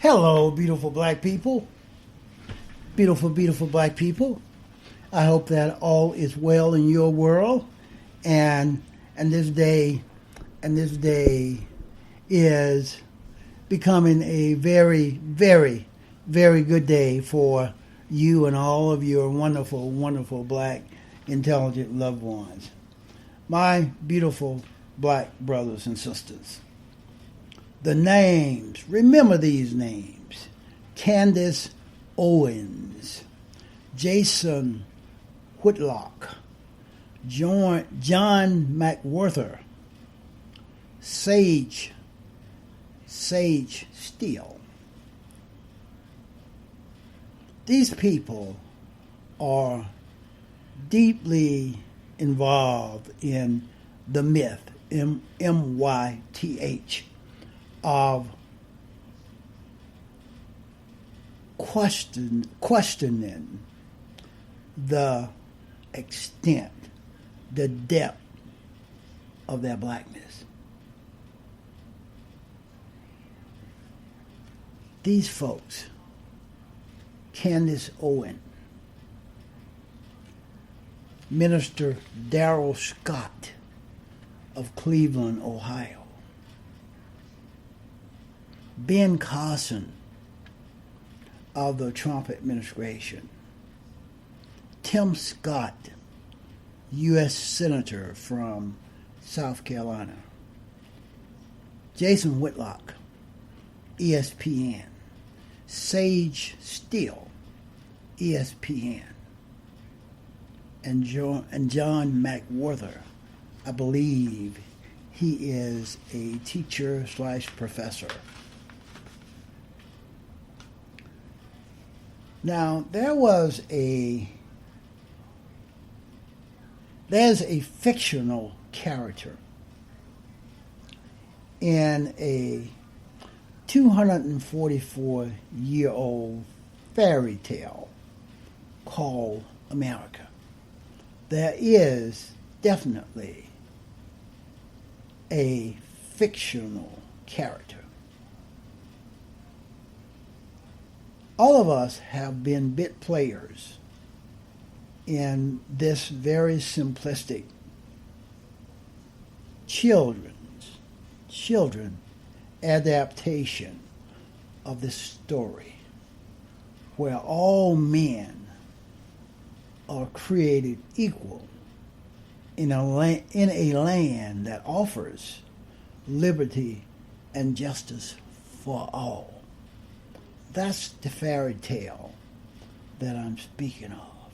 Hello, beautiful black people. Beautiful, beautiful black people. I hope that all is well in your world, and this day is becoming a very, very, very good day for you and all of your wonderful, wonderful black, intelligent loved ones. My beautiful black brothers and sisters. The names, remember these names: Candace Owens, Jason Whitlock, John McWhorter, Sage Steele. These people are deeply involved in the myth, MYTH, of questioning the extent, the depth of their blackness. These folks, Candace Owen, Minister Darrell Scott of Cleveland, Ohio, Ben Carson of the Trump administration, Tim Scott, U.S. Senator from South Carolina, Jason Whitlock, ESPN, Sage Steele, ESPN, and John McWhorter. I believe he is a teacher/professor. Now, there's a fictional character in a 244-year-old fairy tale called America. There is definitely a fictional character. All of us have been bit players in this very simplistic children adaptation of this story, where all men are created equal in a land that offers liberty and justice for all. That's the fairy tale that I'm speaking of.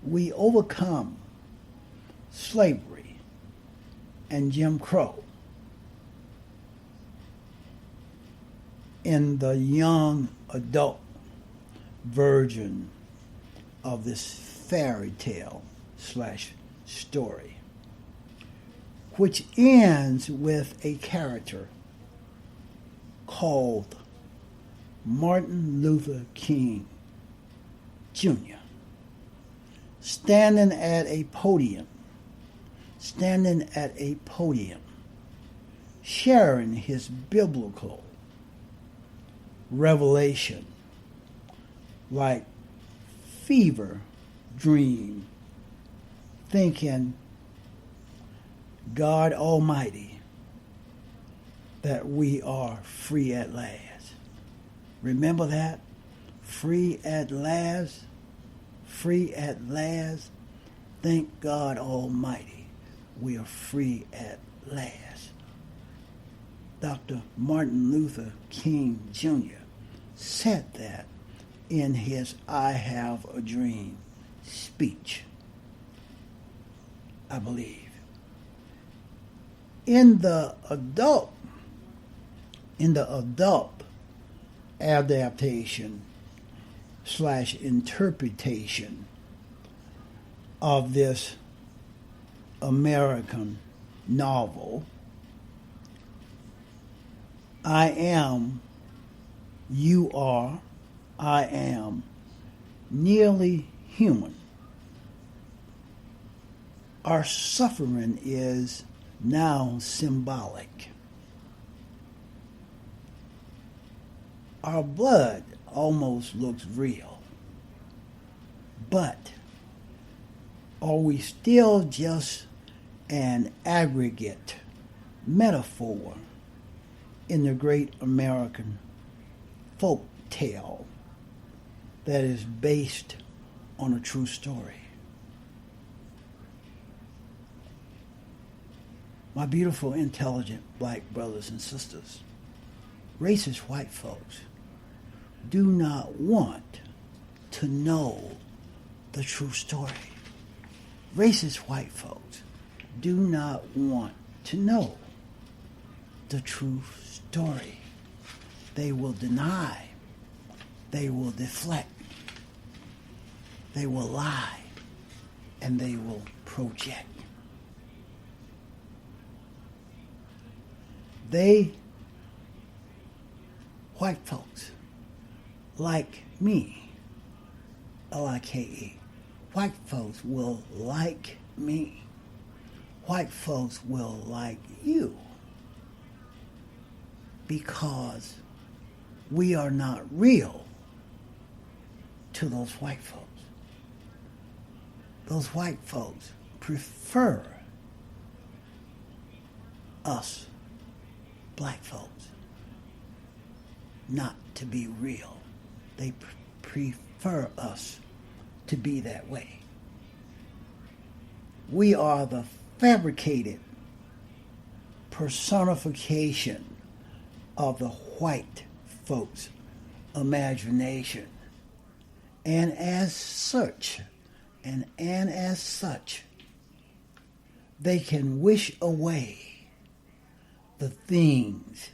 We overcome slavery and Jim Crow in the young adult version of this fairy tale / story, which ends with a character called Martin Luther King Jr. standing at a podium, sharing his biblical revelation like fever dream, thinking God Almighty that we are free at last. Remember that? Free at last. Free at last. Thank God Almighty, we are free at last. Dr. Martin Luther King Jr. said that in his I Have a Dream speech, I believe. In the adult adaptation / interpretation of this American novel, I am, you are, I am nearly human. Our suffering is now symbolic. Our blood almost looks real, but are we still just an aggregate metaphor in the great American folk tale that is based on a true story? My beautiful, intelligent black brothers and sisters, racist white folks do not want to know the true story. Racist white folks do not want to know the true story. They will deny, they will deflect, they will lie, and they will project. They, white folks, like me, L-I-K-E, white folks will like me. White folks will like you because we are not real to those white folks. Those white folks prefer us, black folks, not to be real. They prefer us to be that way. We are the fabricated personification of the white folks' imagination. And as such, they can wish away the things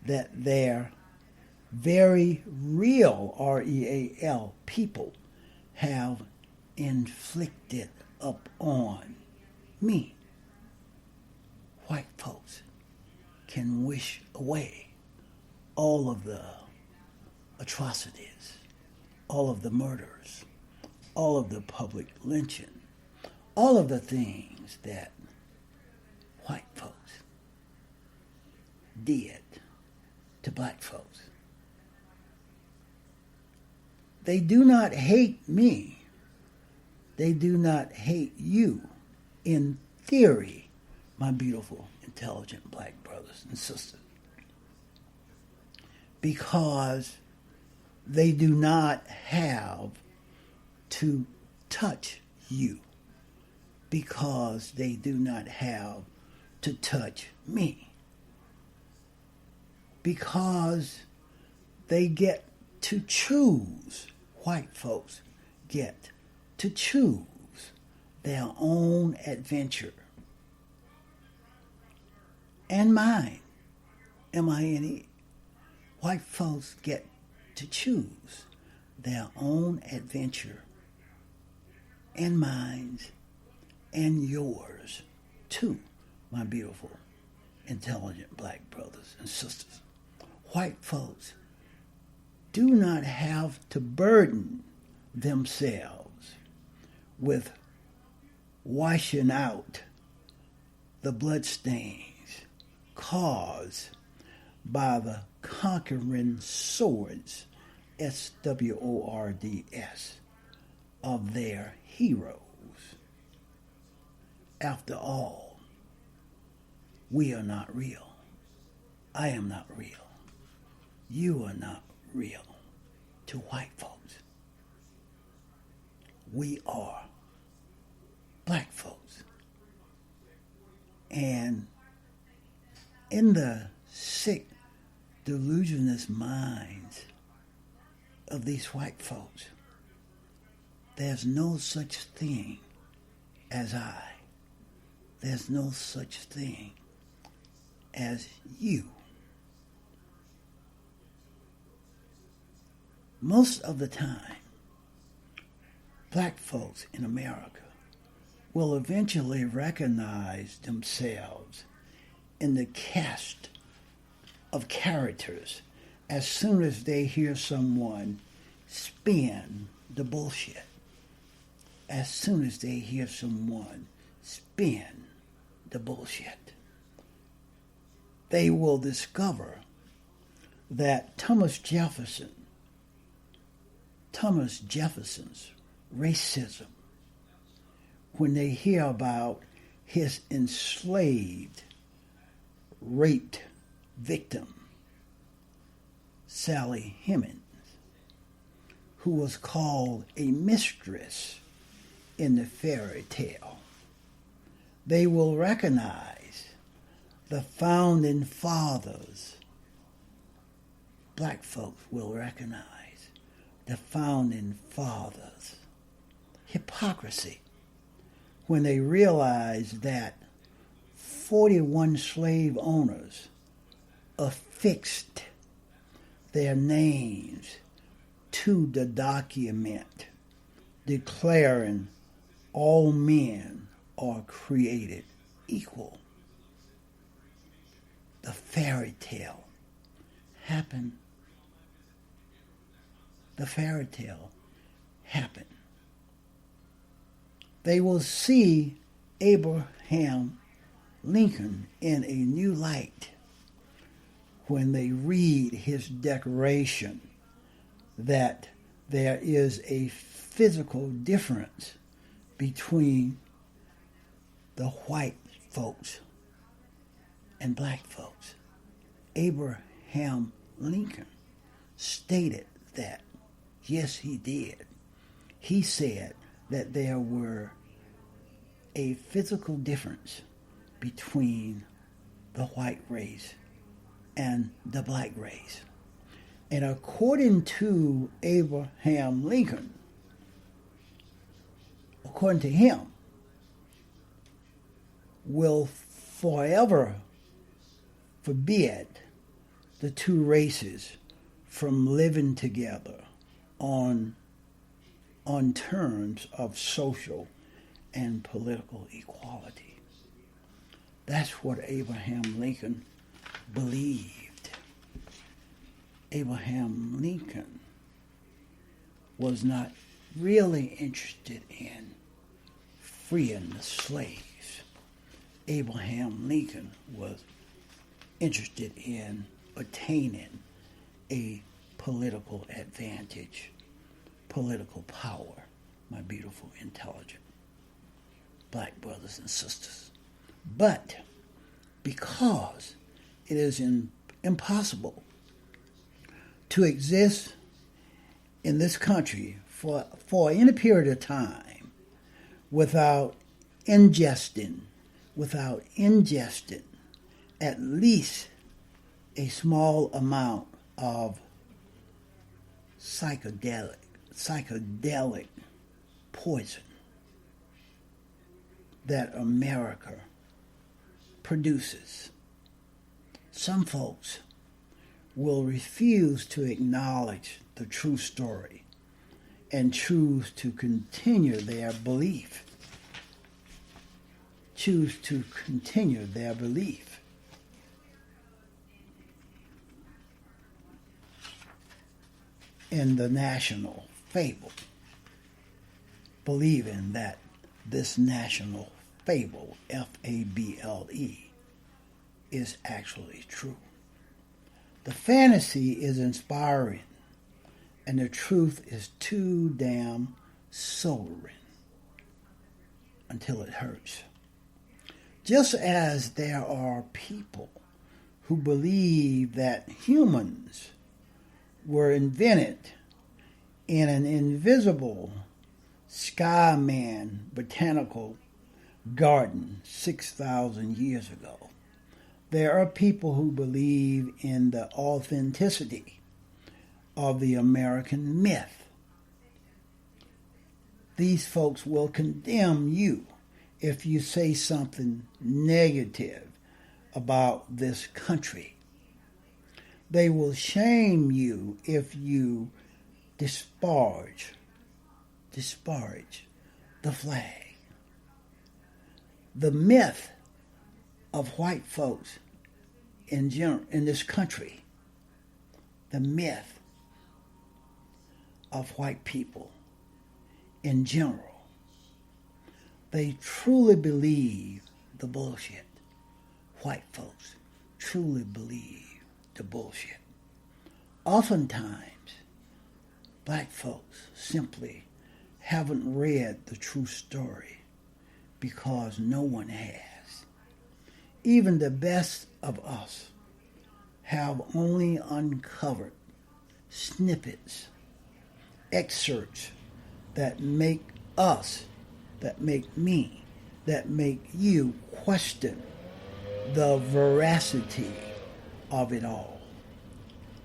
that their very real, R-E-A-L, people have inflicted upon me. White folks can wish away all of the atrocities, all of the murders, all of the public lynching, all of the things that white folks did to black folks. They do not hate me. They do not hate you. In theory, my beautiful, intelligent black brothers and sisters. Because they do not have to touch you. Because they do not have to touch me. Because they get to choose, white folks get to choose their own adventure. And mine, M-I-N-E. White folks get to choose their own adventure, and mine, and yours too, my beautiful, intelligent black brothers and sisters. White folks do not have to burden themselves with washing out the bloodstains caused by the conquering swords, S-W-O-R-D-S, of their heroes. After all, we are not real. I am not real. You are not real to white folks. We are black folks. And in the sick, delusionist minds of these white folks, there's no such thing as I. There's no such thing as you. Most of the time, black folks in America will eventually recognize themselves in the cast of characters as soon as they hear someone spin the bullshit. As soon as they hear someone spin the bullshit, they will discover that Thomas Jefferson's racism, when they hear about his enslaved, raped victim, Sally Hemings, who was called a mistress in the fairy tale, they will recognize the founding fathers. Black folks will recognize the founding fathers' hypocrisy when they realize that 41 slave owners affixed their names to the document declaring all men are created equal. The fairy tale happened. The fairy tale happened. They will see Abraham Lincoln in a new light when they read his declaration that there is a physical difference between the white folks and black folks. Abraham Lincoln stated that. Yes, he did. He said that there were a physical difference between the white race and the black race. And according to Abraham Lincoln, according to him, will forever forbid the two races from living together on terms of social and political equality. That's what Abraham Lincoln believed. Abraham Lincoln was not really interested in freeing the slaves. Abraham Lincoln was interested in attaining a political advantage, political power, my beautiful, intelligent black brothers and sisters. But because it is impossible to exist in this country for any period of time without ingesting at least a small amount of psychedelic poison that America produces. Some folks will refuse to acknowledge the true story and choose to continue their belief. In the national fable, believing that this national fable, F-A-B-L-E, is actually true. The fantasy is inspiring, and the truth is too damn sobering until it hurts. Just as there are people who believe that humans were invented in an invisible Skyman botanical garden 6,000 years ago, there are people who believe in the authenticity of the American myth. These folks will condemn you if you say something negative about this country. They will shame you if you disparage the flag. The myth of white folks in this country, the myth of white people in general, they truly believe the bullshit. White folks truly believe the bullshit. Oftentimes, black folks simply haven't read the true story because no one has. Even the best of us have only uncovered snippets, excerpts that make us, that make me, that make you question the veracity of it all.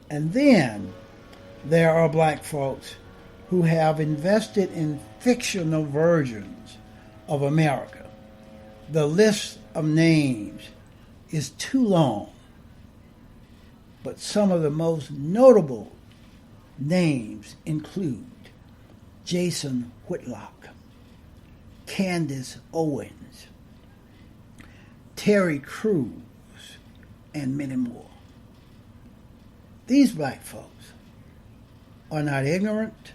And then there are black folks who have invested in fictional versions of America. The list of names is too long, but some of the most notable names include Jason Whitlock, Candace Owens, Terry Crews, and many more. These black folks are not ignorant.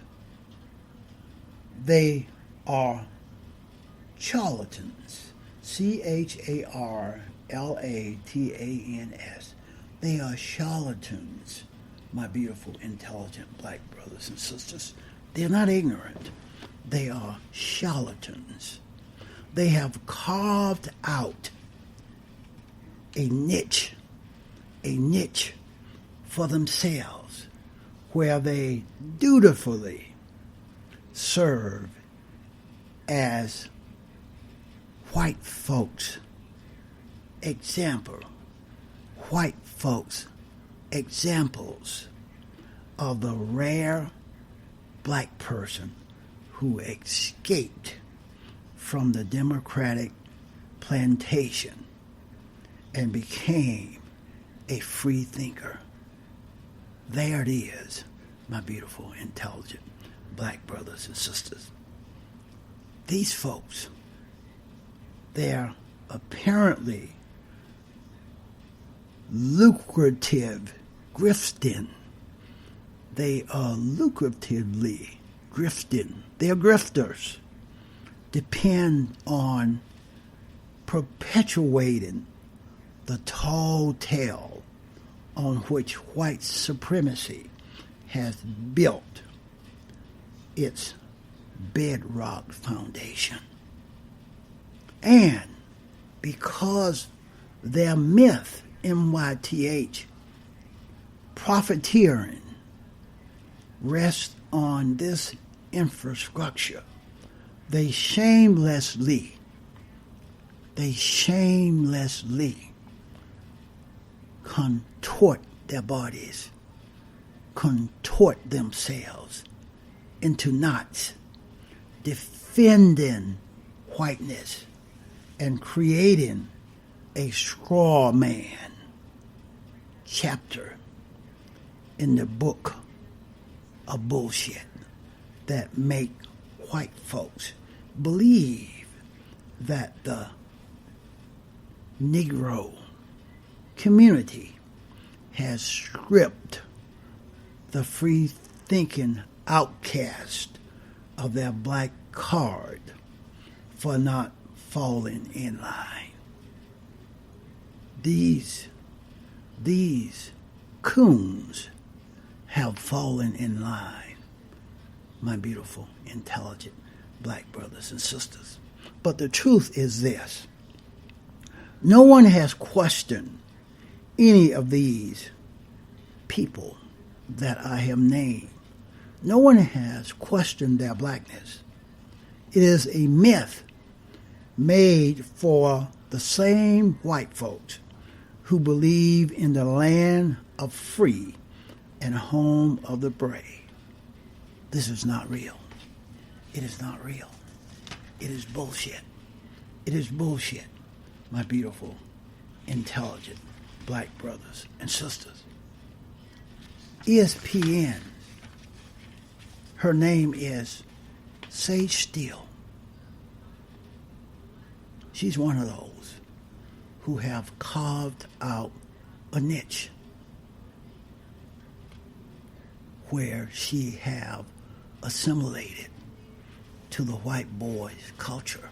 They are charlatans. CHARLATANS. They are charlatans, my beautiful, intelligent black brothers and sisters. They're not ignorant. They are charlatans. They have carved out a niche for themselves where they dutifully serve as white folks' examples of the rare black person who escaped from the Democratic plantation and became a free thinker. There it is, my beautiful, intelligent black brothers and sisters. These folks, they're apparently lucrative grifting. They are lucratively grifting. They're grifters. Depend on perpetuating the tall tale on which white supremacy has built its bedrock foundation. And because their myth, MYTH, profiteering, rests on this infrastructure, they shamelessly contort their bodies, contort themselves into knots, defending whiteness and creating a straw man chapter in the book of bullshit that make white folks believe that the Negro community has stripped the free-thinking outcast of their black card for not falling in line. These COONS have fallen in line, my beautiful, intelligent black brothers and sisters. But the truth is this: no one has questioned any of these people that I have named. No one has questioned their blackness. It is a myth made for the same white folks who believe in the land of free and home of the brave. This is not real. It is not real. It is bullshit. It is bullshit, my beautiful, intelligent black brothers and sisters. ESPN, her name is Sage Steele. She's one of those who have carved out a niche where she have assimilated to the white boys' culture.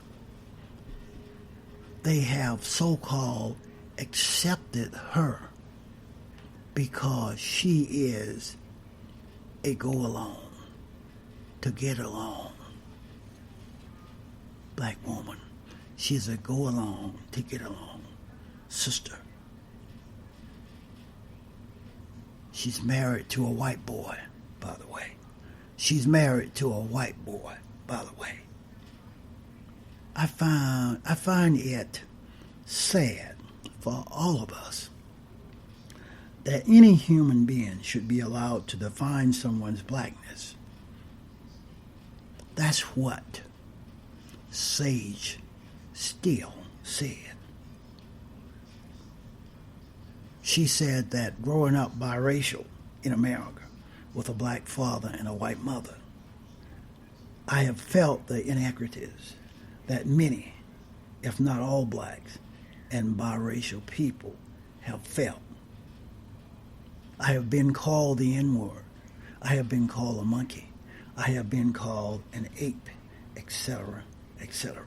They have so-called accepted her because she is a go-along to get along. Black woman, she's a go-along to get along. Sister. She's married to a white boy, by the way. She's married to a white boy, by the way. I find it sad for all of us that any human being should be allowed to define someone's blackness. That's what Sage Steele said. She said that growing up biracial in America with a black father and a white mother, I have felt the inequities that many, if not all blacks and biracial people have felt. I have been called the N-word. I have been called a monkey. I have been called an ape, etc., etc.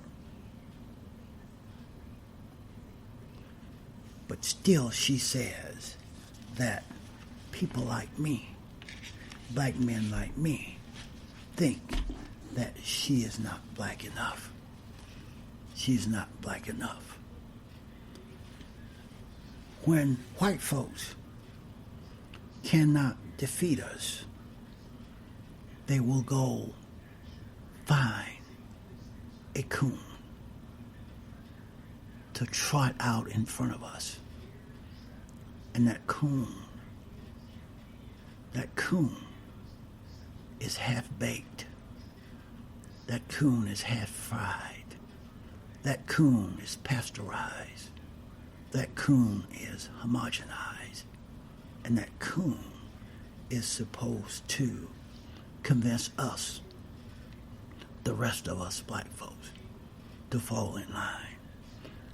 But still she says that people like me, black men like me, think that she is not black enough. She's not black enough. When white folks cannot defeat us, they will go find a coon to trot out in front of us. And that coon is half-baked. That coon is half-fried. That coon is pasteurized. That coon is homogenized. And that coon is supposed to convince us, the rest of us black folks, to fall in line.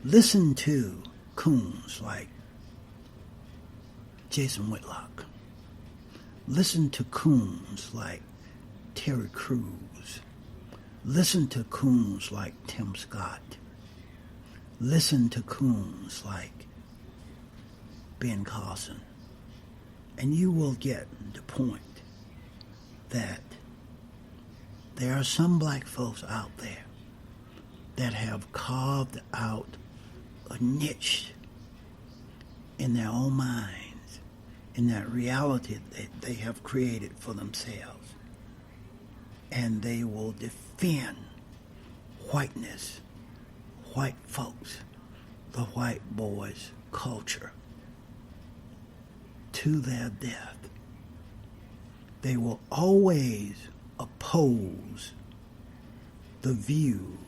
Listen to coons like Jason Whitlock. Listen to coons like Terry Crews. Listen to coons like Tim Scott. Listen to coons like Ben Carson. And you will get the point that there are some black folks out there that have carved out a niche in their own minds, in that reality that they have created for themselves. And they will defend whiteness, white folks, the white boys' culture, to their death. They will always oppose the view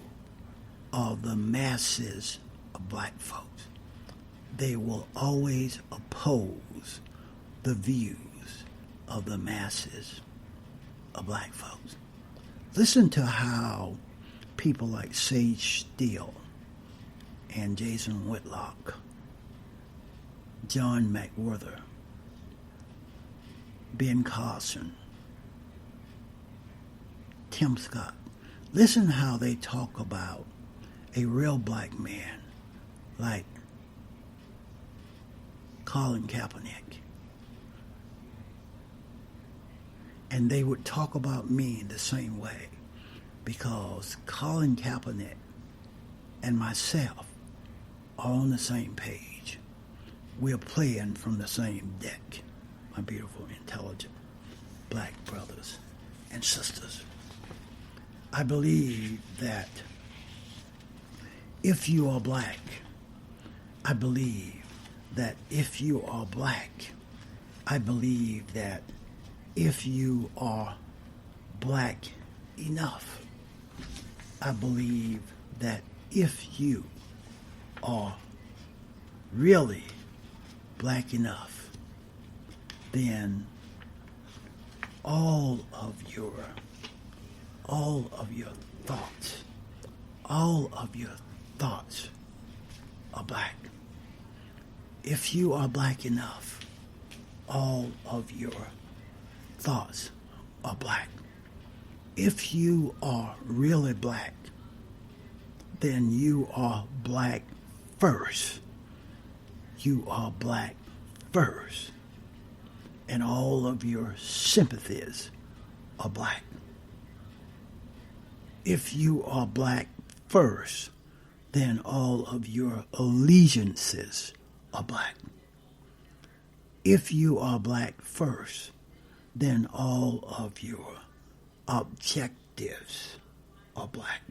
of the masses of black folks. They will always oppose the views of the masses of black folks. Listen to how people like Sage Steele and Jason Whitlock, John McWhorter, Ben Carson, Tim Scott. Listen how they talk about a real black man like Colin Kaepernick. And they would talk about me in the same way, because Colin Kaepernick and myself are on the same page. We're playing from the same deck, my beautiful, intelligent black brothers and sisters. I believe that if you are black, I believe that if you are black, I believe that if you are black enough, I believe that if you are really black enough, then all of your thoughts are black. If you are black enough, all of your thoughts are black. If you are really black, then you are black first. You are black first. and all of your sympathies are black. If you are black first, then all of your allegiances are black. If you are black first, then all of your objectives are black.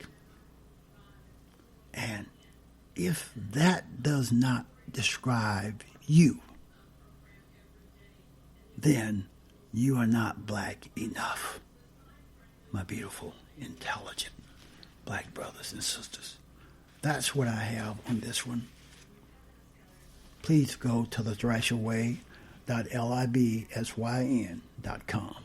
And if that does not describe you, then you are not black enough, my beautiful, intelligent black brothers and sisters. That's what I have on this one. Please go to thethrasherway.libsyn.com.